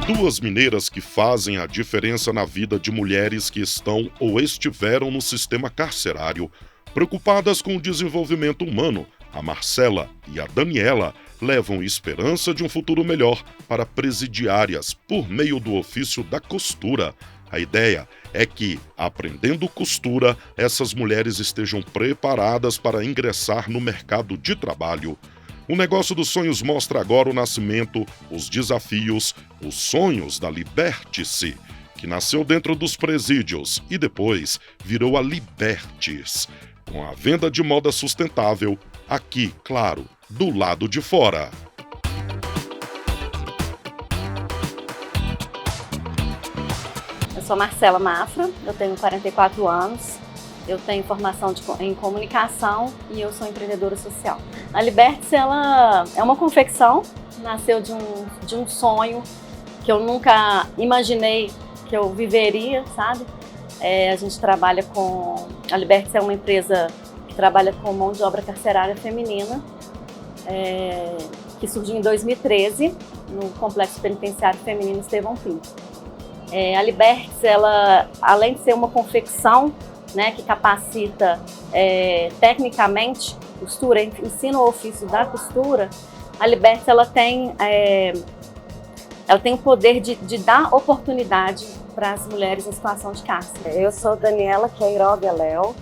Duas mineiras que fazem a diferença na vida de mulheres que estão ou estiveram no sistema carcerário. Preocupadas com o desenvolvimento humano, a Marcela e a Daniela levam esperança de um futuro melhor para presidiárias por meio do ofício da costura. A ideia é que, aprendendo costura, essas mulheres estejam preparadas para ingressar no mercado de trabalho. O Negócio dos Sonhos mostra agora o nascimento, os desafios, os sonhos da Liberte-se, que nasceu dentro dos presídios e depois virou a Libertes, com a venda de moda sustentável, aqui, claro, do lado de fora. Eu sou Marcela Mafra, eu tenho 44 anos, eu tenho formação em comunicação e eu sou empreendedora social. A Liberte-se, ela é uma confecção, nasceu de um sonho que eu nunca imaginei que eu viveria, sabe? A gente trabalha com... A Liberte-se é uma empresa que trabalha com mão de obra carcerária feminina, que surgiu em 2013 no Complexo Penitenciário Feminino Estevão Pinto. A Liberte-se, ela, além de ser uma confecção, né, que capacita tecnicamente costura, ensina o ofício da costura, a Liberte-se, ela tem o poder de dar oportunidade para as mulheres em situação de cárcere. Eu sou Daniela Queiroga Léo,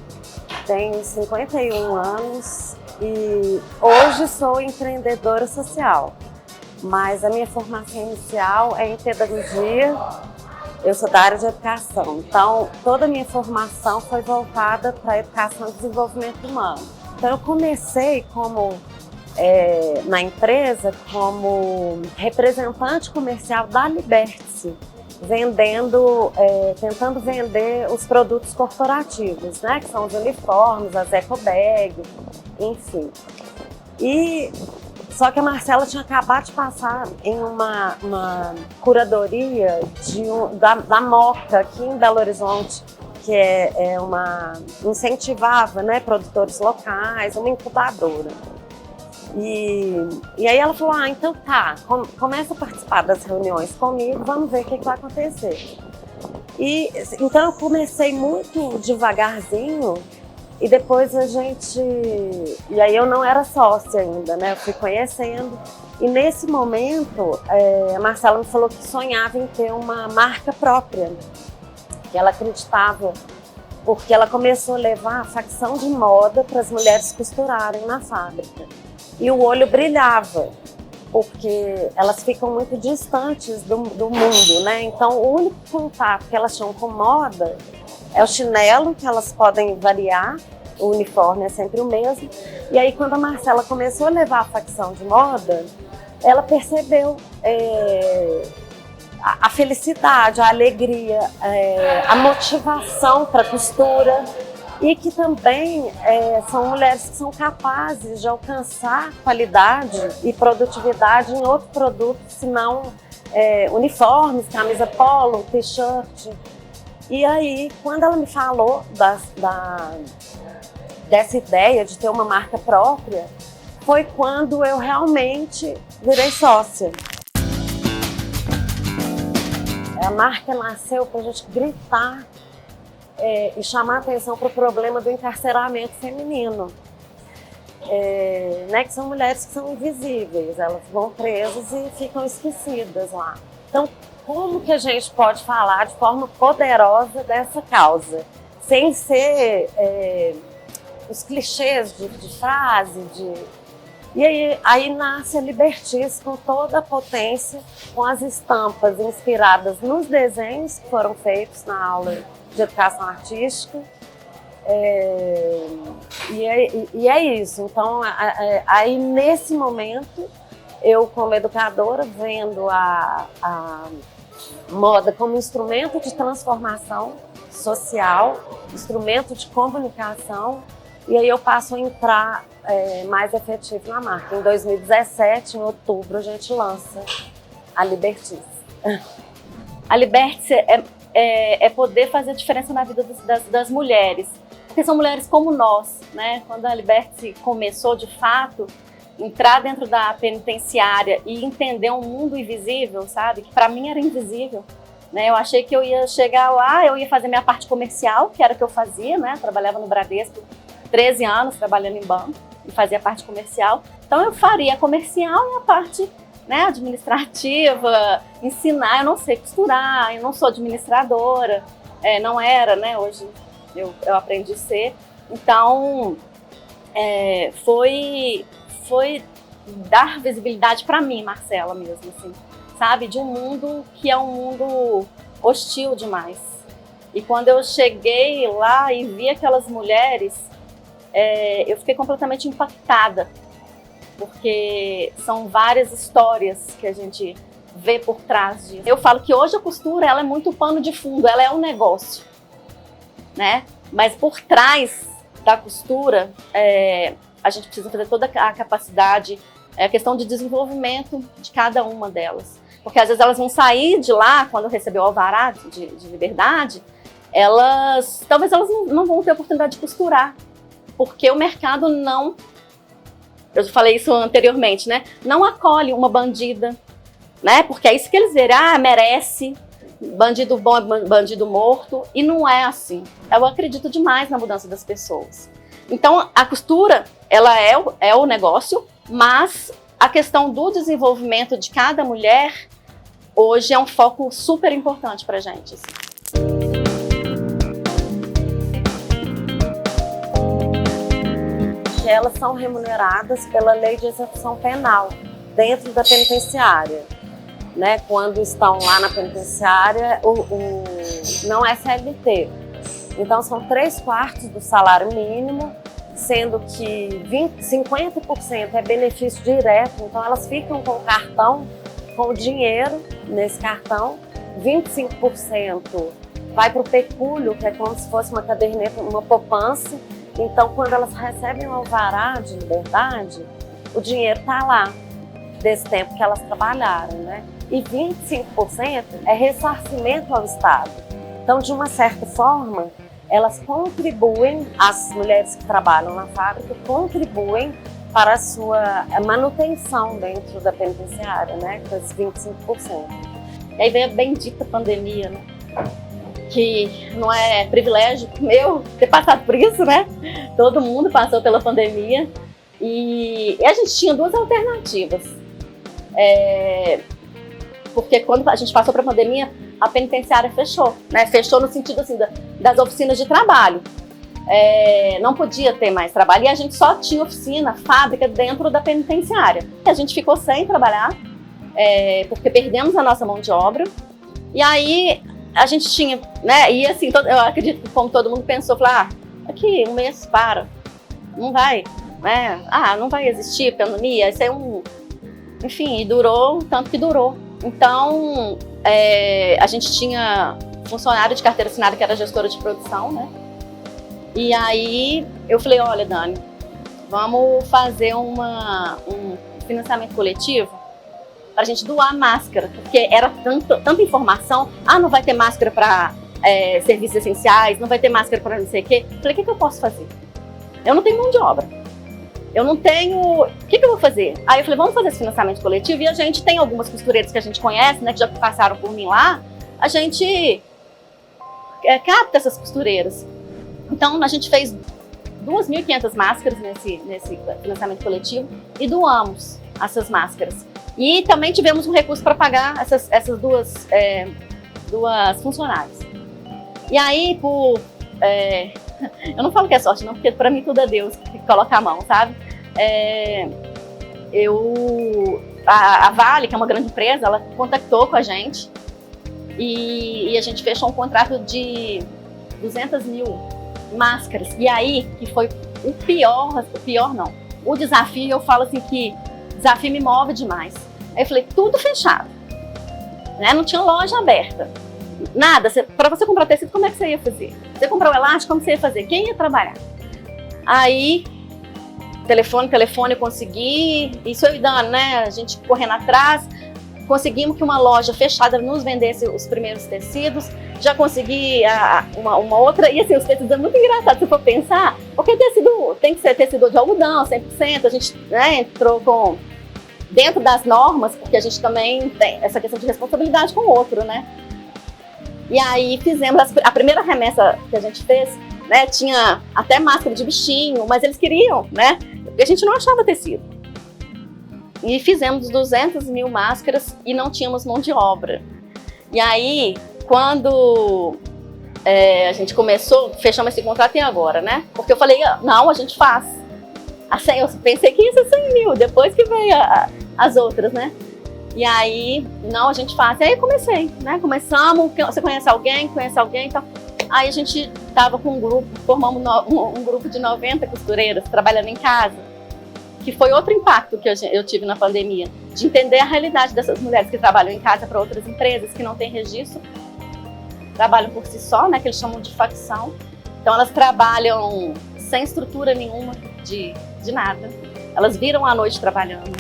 tenho 51 anos e hoje sou empreendedora social, mas a minha formação inicial é em pedagogia. Eu sou da área de educação, então toda a minha formação foi voltada para a educação e desenvolvimento humano. Então eu comecei na empresa como representante comercial da Liberte-se, tentando vender os produtos corporativos, né, que são os uniformes, as ecobags, enfim. Só que a Marcela tinha acabado de passar em uma curadoria da Moca, aqui em Belo Horizonte, que incentivava, né, produtores locais, uma incubadora. E aí ela falou, então tá, começa a participar das reuniões comigo, vamos ver o que vai acontecer. Então eu comecei muito devagarzinho, e depois e aí eu não era sócia ainda, né? Eu fui conhecendo. E nesse momento, a Marcela me falou que sonhava em ter uma marca própria. Que ela acreditava, porque ela começou a levar a facção de moda para as mulheres costurarem na fábrica. E o olho brilhava, porque elas ficam muito distantes do mundo, né? Então o único contato que elas tinham com moda é o chinelo, que elas podem variar, o uniforme é sempre o mesmo. E aí, quando a Marcela começou a levar a facção de moda, ela percebeu a felicidade, a alegria, a motivação para a costura, e que também são mulheres que são capazes de alcançar qualidade e produtividade em outro produto, senão uniformes, camisa polo, t-shirt. E aí, quando ela me falou dessa ideia de ter uma marca própria, foi quando eu realmente virei sócia. A marca nasceu para a gente gritar e chamar a atenção para o problema do encarceramento feminino. Né, que são mulheres que são invisíveis, elas vão presas e ficam esquecidas lá. Então, como que a gente pode falar de forma poderosa dessa causa, sem ser os clichês de frase, E aí nasce a Libertice com toda a potência, com as estampas inspiradas nos desenhos que foram feitos na aula de educação artística. E é isso. Então, aí nesse momento, eu como educadora vendo a moda como instrumento de transformação social, instrumento de comunicação, e aí eu passo a entrar mais efetivo na marca. Em 2017, em outubro, a gente lança a Libertice. A Liberte-se é poder fazer a diferença na vida das mulheres, porque são mulheres como nós, né? Quando a Liberte-se começou de fato, entrar dentro da penitenciária e entender um mundo invisível, sabe? Que para mim era invisível, né? Eu achei que eu ia chegar lá, eu ia fazer minha parte comercial, que era o que eu fazia, né? Trabalhava no Bradesco, 13 anos trabalhando em banco e fazia a parte comercial. Então eu faria a comercial e a parte, né, administrativa, ensinar. Eu não sei costurar, eu não sou administradora, não era, né? Hoje eu aprendi a ser. Então foi dar visibilidade para mim, Marcela, mesmo, assim, sabe? De um mundo que é um mundo hostil demais. E quando eu cheguei lá e vi aquelas mulheres, eu fiquei completamente impactada, porque são várias histórias que a gente vê por trás disso. Eu falo que hoje a costura, ela é muito pano de fundo, ela é um negócio, né? Mas por trás da costura, a gente precisa fazer toda a capacidade, a questão de desenvolvimento de cada uma delas. Porque às vezes elas vão sair de lá, quando receber o alvará de liberdade, talvez elas não vão ter oportunidade de costurar, porque o mercado não, eu já falei isso anteriormente, né? Não acolhe uma bandida, né? Porque é isso que eles veem, merece, bandido bom é bandido morto, e não é assim. Eu acredito demais na mudança das pessoas. Então, a costura, ela é o negócio, mas a questão do desenvolvimento de cada mulher, hoje é um foco super importante pra gente, assim. Elas são remuneradas pela lei de execução penal, dentro da penitenciária. Né? Quando estão lá na penitenciária, não é CLT. Então, são 3/4 do salário mínimo, sendo que 50% é benefício direto. Então, elas ficam com o cartão, com o dinheiro nesse cartão. 25% vai para o pecúlio, que é como se fosse uma caderneta, uma poupança. Então, quando elas recebem o alvará de liberdade, o dinheiro está lá, desse tempo que elas trabalharam, né? E 25% é ressarcimento ao Estado. Então, de uma certa forma, elas contribuem, as mulheres que trabalham na fábrica contribuem para a sua manutenção dentro da penitenciária, né? Com esses 25%. E aí vem a bendita pandemia, né? Que não é privilégio meu ter passado por isso, né? Todo mundo passou pela pandemia e a gente tinha duas alternativas. Porque quando a gente passou para a pandemia, a penitenciária fechou, né? Fechou no sentido assim das oficinas de trabalho. Não podia ter mais trabalho e a gente só tinha oficina, fábrica dentro da penitenciária. E a gente ficou sem trabalhar, porque perdemos a nossa mão de obra. E aí a gente tinha, né? E assim, eu acredito que como todo mundo pensou, falou, aqui um mês não vai, né? Não vai existir pandemia, isso é enfim, e durou o tanto que durou. Então, a gente tinha funcionário de carteira assinada que era gestora de produção, né? E aí eu falei, olha, Dani, vamos fazer um financiamento coletivo para a gente doar máscara, porque era tanta informação, não vai ter máscara para serviços essenciais, não vai ter máscara para não sei o quê. Falei, o que eu posso fazer? Eu não tenho mão de obra. Eu não tenho... O que eu vou fazer? Aí eu falei, vamos fazer esse financiamento coletivo e a gente tem algumas costureiras que a gente conhece, né, que já passaram por mim lá, a gente capta essas costureiras. Então a gente fez 2.500 máscaras nesse financiamento coletivo e doamos essas máscaras. E também tivemos um recurso para pagar essas duas funcionárias. E aí, eu não falo que é sorte, não, porque para mim tudo é Deus que coloca a mão, sabe? A Vale, que é uma grande empresa, ela contactou com a gente e a gente fechou um contrato de 200 mil máscaras. E aí, que foi o pior não. O desafio, eu falo assim que o desafio me move demais. Aí eu falei, tudo fechado, né? Não tinha loja aberta. Nada, para você comprar tecido, como é que você ia fazer? Você comprar o elástico, como você ia fazer? Quem ia trabalhar? Aí, telefone, eu consegui, isso eu e Dani, né? A gente correndo atrás, conseguimos que uma loja fechada nos vendesse os primeiros tecidos, já consegui uma outra, e assim, os tecidos é muito engraçado se for pensar, porque tecido tem que ser tecido de algodão, 100%, a gente, né, entrou dentro das normas, porque a gente também tem essa questão de responsabilidade com o outro, né? E aí fizemos, a primeira remessa que a gente fez, né, tinha até máscara de bichinho, mas eles queriam, né, porque a gente não achava tecido. E fizemos 200 mil máscaras e não tínhamos mão de obra. E aí, quando a gente começou, fechamos esse contrato e agora, né? Porque eu falei, não, a gente faz. Assim, eu pensei que ia ser 100 mil, depois que veio as outras, né? E aí, não, a gente faz. E aí comecei, né? Começamos, você conhece alguém, então. Aí a gente tava com um grupo, formamos um grupo de 90 costureiras trabalhando em casa, que foi outro impacto que eu tive na pandemia, de entender a realidade dessas mulheres que trabalham em casa para outras empresas, que não têm registro, trabalham por si só, né, que eles chamam de facção. Então elas trabalham sem estrutura nenhuma de nada. Elas viram à noite trabalhando.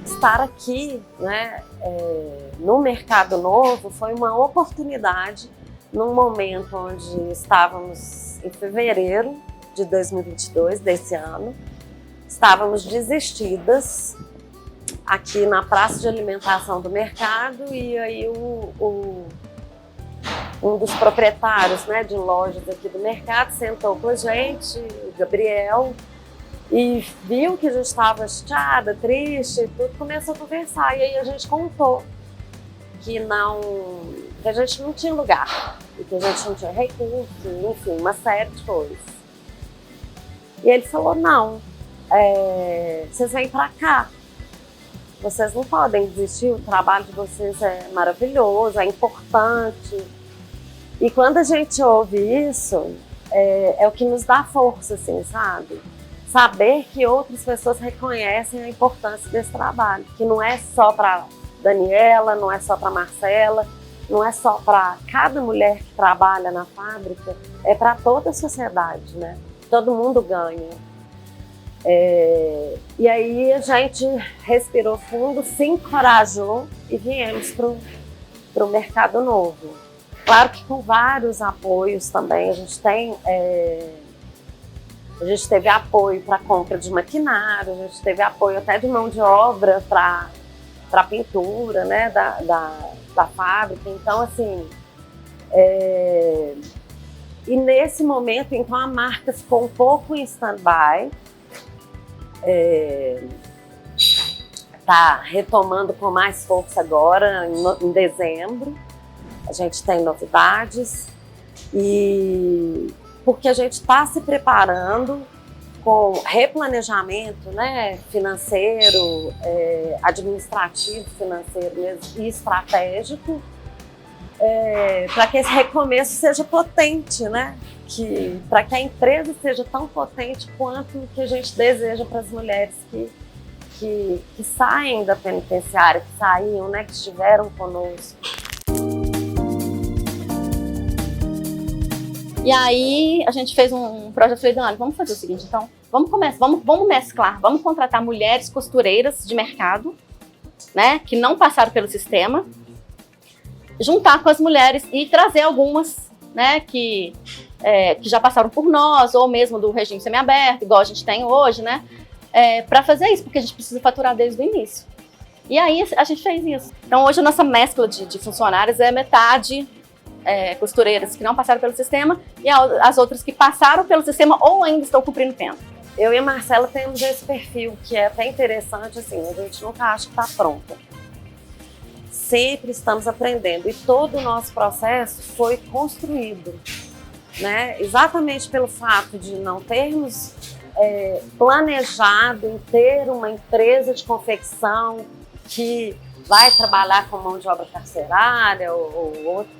Estar aqui, né, no Mercado Novo foi uma oportunidade num momento onde estávamos em fevereiro de 2022, desse ano, estávamos desistidas aqui na praça de alimentação do mercado e aí um dos proprietários, né, de lojas aqui do mercado sentou com a gente, o Gabriel, e viu que a gente estava chateada, triste e tudo, começou a conversar. E aí a gente contou que a gente não tinha lugar, e que a gente não tinha recurso, enfim, uma série de coisas. E ele falou, não, vocês vêm para cá, vocês não podem desistir, o trabalho de vocês é maravilhoso, é importante. E quando a gente ouve isso, é o que nos dá força, assim, sabe? Saber que outras pessoas reconhecem a importância desse trabalho, que não é só para Daniela, não é só para Marcela, não é só para cada mulher que trabalha na fábrica, é para toda a sociedade, né? Todo mundo ganha. E aí a gente respirou fundo, se encorajou e viemos para o Mercado Novo. Claro que com vários apoios também, a gente teve apoio para compra de maquinário, a gente teve apoio até de mão de obra para pintura, né, da fábrica. Então, assim, e nesse momento, então, a marca ficou um pouco em stand-by, está retomando com mais força agora, em dezembro. A gente tem novidades e porque a gente está se preparando com replanejamento, né, financeiro, administrativo, financeiro mesmo, e estratégico, para que esse recomeço seja potente, né? Para que a empresa seja tão potente quanto o que a gente deseja para as mulheres que saem da penitenciária, que saíam, né, que estiveram conosco. E aí a gente fez um projeto, falei, Dani, vamos fazer o seguinte, então, vamos mesclar, vamos contratar mulheres costureiras de mercado, né, que não passaram pelo sistema, juntar com as mulheres e trazer algumas, né, que já passaram por nós, ou mesmo do regime semiaberto, igual a gente tem hoje, né, para fazer isso, porque a gente precisa faturar desde o início. E aí a gente fez isso. Então hoje a nossa mescla de funcionários é metade costureiras que não passaram pelo sistema e as outras que passaram pelo sistema ou ainda estão cumprindo pena. Eu e a Marcela temos esse perfil que é até interessante, assim, a gente nunca acha que está pronta. Sempre estamos aprendendo e todo o nosso processo foi construído, né? Exatamente pelo fato de não termos planejado em ter uma empresa de confecção que vai trabalhar com mão de obra carcerária ou outro.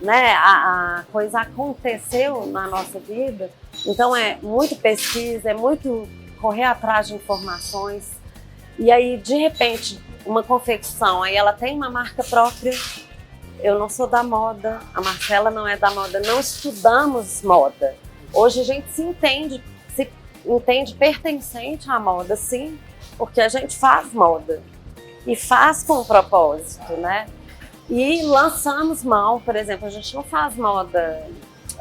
Né, a coisa aconteceu na nossa vida, então é muito pesquisa, é muito correr atrás de informações. E aí, de repente, uma confecção, aí ela tem uma marca própria. Eu não sou da moda, a Marcela não é da moda, não estudamos moda. Hoje a gente se entende pertencente à moda, sim, porque a gente faz moda e faz com propósito, né? E lançamos mão, por exemplo, a gente não faz moda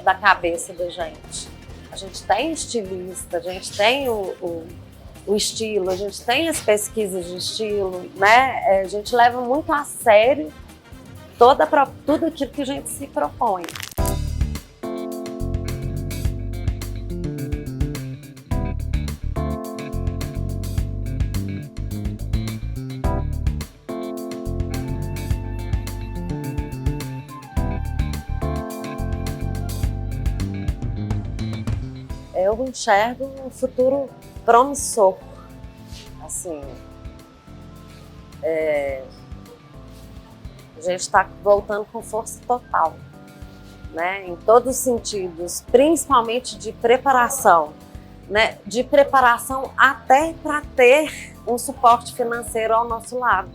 da cabeça da gente. A gente tem estilista, a gente tem o estilo, a gente tem as pesquisas de estilo, né? A gente leva muito a sério tudo aquilo que a gente se propõe. Eu enxergo um futuro promissor, assim, a gente está voltando com força total, né, em todos os sentidos, principalmente de preparação, né, de preparação até para ter um suporte financeiro ao nosso lado,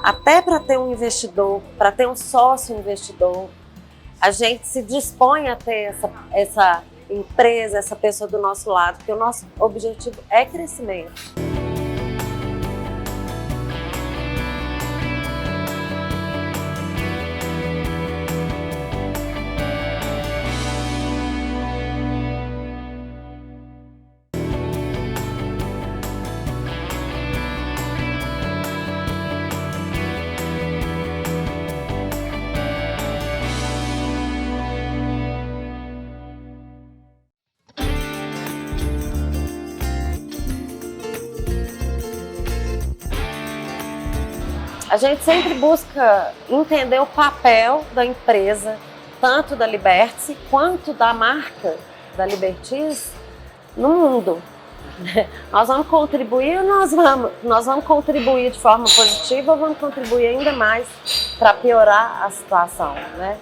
até para ter um investidor, para ter um sócio investidor, a gente se dispõe a ter essa empresa, essa pessoa do nosso lado, porque o nosso objetivo é crescimento. A gente sempre busca entender o papel da empresa, tanto da Liberty quanto da marca da Libertys no mundo. Nós vamos contribuir, nós vamos contribuir de forma positiva ou vamos contribuir ainda mais para piorar a situação, né?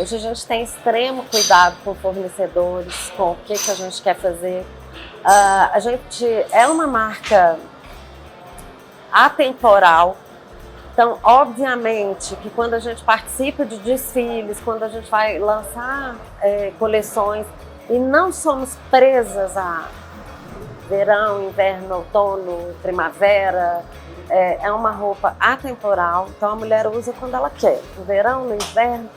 Hoje a gente tem extremo cuidado com fornecedores, com o que a gente quer fazer. A gente é uma marca atemporal. Então, obviamente, que quando a gente participa de desfiles, quando a gente vai lançar coleções e não somos presas a verão, inverno, outono, primavera, é uma roupa atemporal, então a mulher usa quando ela quer, no verão, no inverno,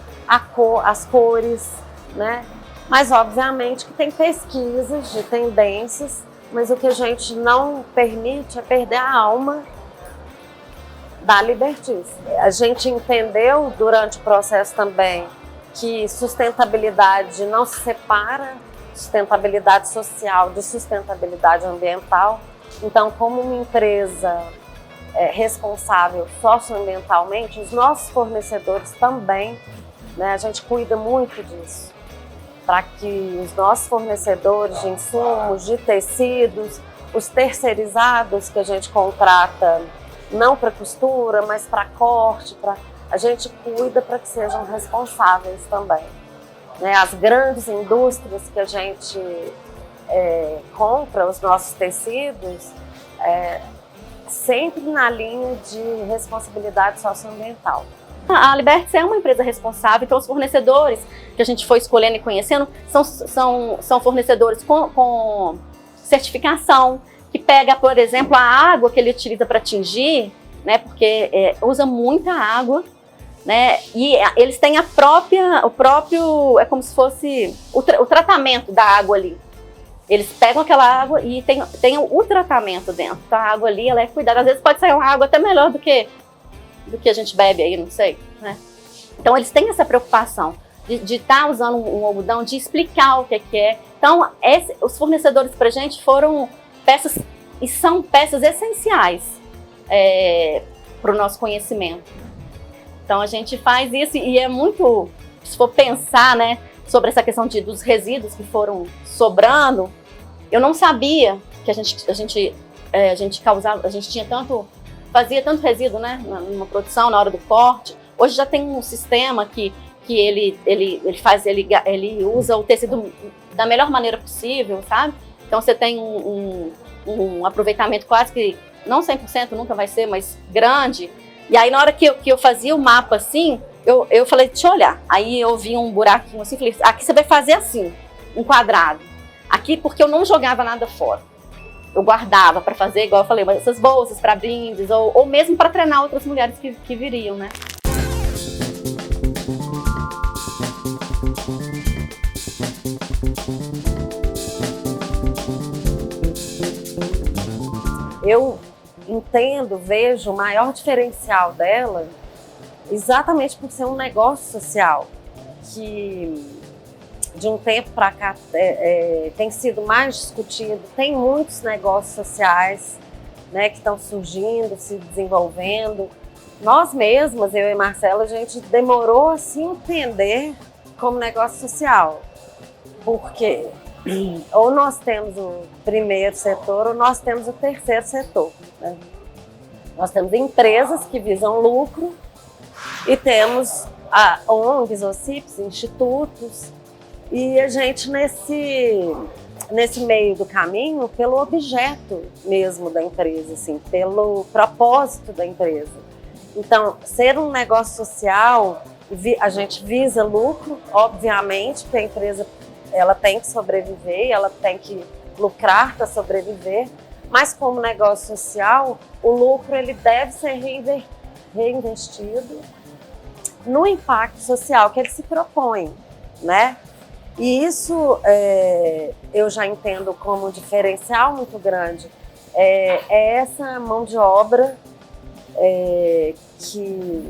as cores, né? Mas, obviamente, que tem pesquisas de tendências, mas o que a gente não permite é perder a alma da Libertys. A gente entendeu durante o processo também que sustentabilidade não se separa, sustentabilidade social de sustentabilidade ambiental. Então, como uma empresa responsável socioambientalmente, os nossos fornecedores também, né, a gente cuida muito disso, para que os nossos fornecedores de insumos, de tecidos, os terceirizados que a gente contrata, não para costura, mas para corte, a gente cuida para que sejam responsáveis também. Né? As grandes indústrias que a gente compra os nossos tecidos, sempre na linha de responsabilidade socioambiental. A Liberty é uma empresa responsável, então os fornecedores que a gente foi escolhendo e conhecendo são fornecedores com certificação, que pega, por exemplo, a água que ele utiliza para tingir, né, porque usa muita água, né, e eles têm o próprio, é como se fosse o tratamento da água ali. Eles pegam aquela água e tem o tratamento dentro. Então a água ali, ela é cuidada. Às vezes pode sair uma água até melhor do que a gente bebe aí, não sei, né? Então eles têm essa preocupação de estar usando um algodão, de explicar o que é. Então os fornecedores pra gente foram peças, e são peças essenciais para o nosso conhecimento. Então a gente faz isso e é muito, se for pensar, né, sobre essa questão dos resíduos que foram sobrando, eu não sabia que a gente fazia tanto resíduo, né, numa produção, na hora do corte. Hoje já tem um sistema que ele usa o tecido da melhor maneira possível, sabe? Então você tem um aproveitamento quase que, não 100%, nunca vai ser, mas grande. E aí na hora que eu fazia o mapa assim, eu falei, deixa eu olhar. Aí eu vi um buraquinho assim, falei, aqui você vai fazer assim, um quadrado. Aqui porque eu não jogava nada fora. Eu guardava para fazer, igual eu falei, essas bolsas para brindes, ou mesmo para treinar outras mulheres que viriam, né? Eu entendo, vejo o maior diferencial dela exatamente por ser um negócio social que de um tempo para cá tem sido mais discutido. Tem muitos negócios sociais, né, que estão surgindo, se desenvolvendo. Nós mesmas, eu e Marcela, a gente demorou a se entender como negócio social, porque ou nós temos o primeiro setor ou nós temos o terceiro setor, né? Nós temos empresas que visam lucro e temos ONGs, OCIPs, institutos, e a gente nesse meio do caminho, pelo objeto mesmo da empresa, assim, pelo propósito da empresa. Então, ser um negócio social, a gente visa lucro, obviamente, porque a empresa ela tem que sobreviver, ela tem que lucrar para sobreviver, mas como negócio social, o lucro ele deve ser reinvestido no impacto social que ele se propõe, né? E isso eu já entendo como um diferencial muito grande. É essa mão de obra que,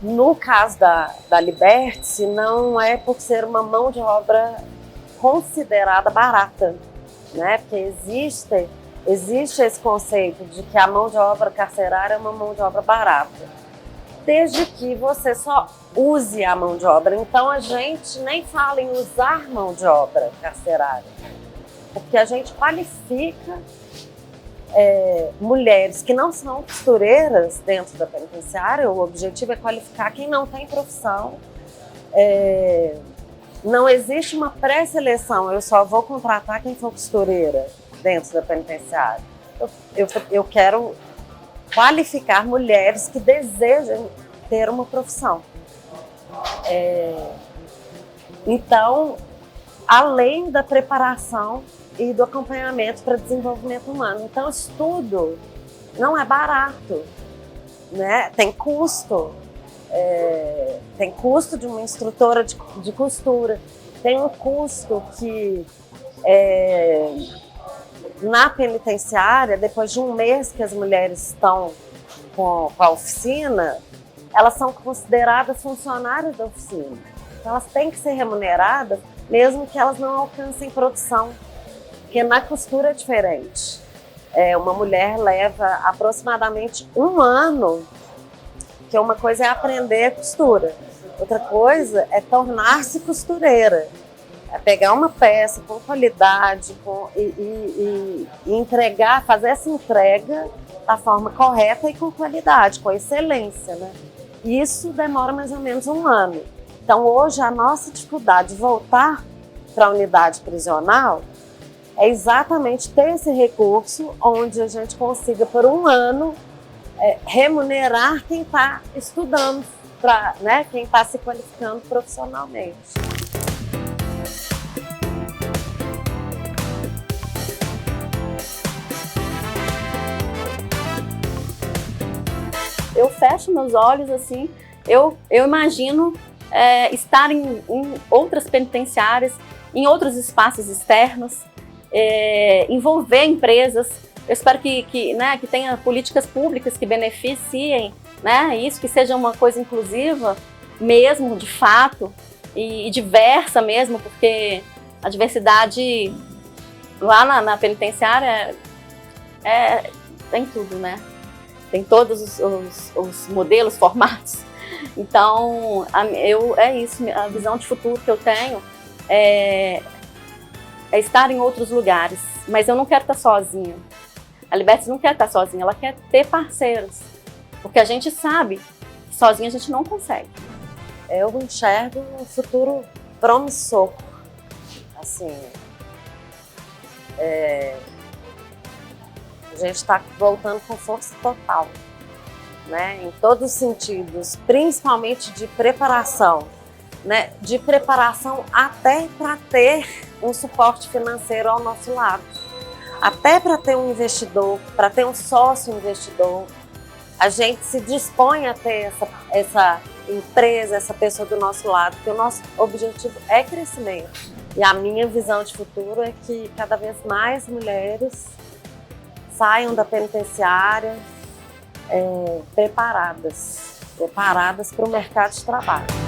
no caso da Liberty, não é por ser uma mão de obra considerada barata, né? Porque existe esse conceito de que a mão de obra carcerária é uma mão de obra barata, desde que você só use a mão de obra. Então a gente nem fala em usar mão de obra carcerária, porque a gente qualifica mulheres que não são costureiras dentro da penitenciária. O objetivo é qualificar quem não tem profissão. Não existe uma pré-seleção, eu só vou contratar quem for costureira dentro da penitenciária. Eu quero qualificar mulheres que desejam ter uma profissão. Então, além da preparação e do acompanhamento para desenvolvimento humano. Então, estudo não é barato, né? Tem custo. Tem custo de uma instrutora de costura. Tem um custo que na penitenciária, depois de um mês que as mulheres estão com a oficina, elas são consideradas funcionárias da oficina. Então elas têm que ser remuneradas, mesmo que elas não alcancem produção, porque na costura é diferente. Uma mulher leva aproximadamente 1 ano, que uma coisa é aprender costura, outra coisa é tornar-se costureira. É pegar uma peça com qualidade e entregar, fazer essa entrega da forma correta e com qualidade, com excelência, né? Isso demora mais ou menos 1 ano. Então hoje a nossa dificuldade de voltar para a unidade prisional é exatamente ter esse recurso onde a gente consiga por 1 ano remunerar quem está estudando, né? Quem está se qualificando profissionalmente. Eu fecho meus olhos assim, eu imagino estar em outras penitenciárias, em outros espaços externos, envolver empresas. Eu espero que tenha políticas públicas que beneficiem, né, isso, que seja uma coisa inclusiva mesmo, de fato, e diversa mesmo, porque a diversidade lá na penitenciária tem tudo, né? Tem todos os modelos, formatos. Então, é isso, a visão de futuro que eu tenho é estar em outros lugares. Mas eu não quero estar sozinha. A Liberty não quer estar sozinha, ela quer ter parceiros. Porque a gente sabe que sozinha a gente não consegue. Eu enxergo um futuro promissor. Assim, A gente está voltando com força total, né? Em todos os sentidos, principalmente de preparação, né? De preparação até para ter um suporte financeiro ao nosso lado, até para ter um investidor, para ter um sócio investidor. A gente se dispõe a ter essa empresa, essa pessoa do nosso lado, porque o nosso objetivo é crescimento. E a minha visão de futuro é que cada vez mais mulheres saiam da penitenciária preparadas para o mercado de trabalho.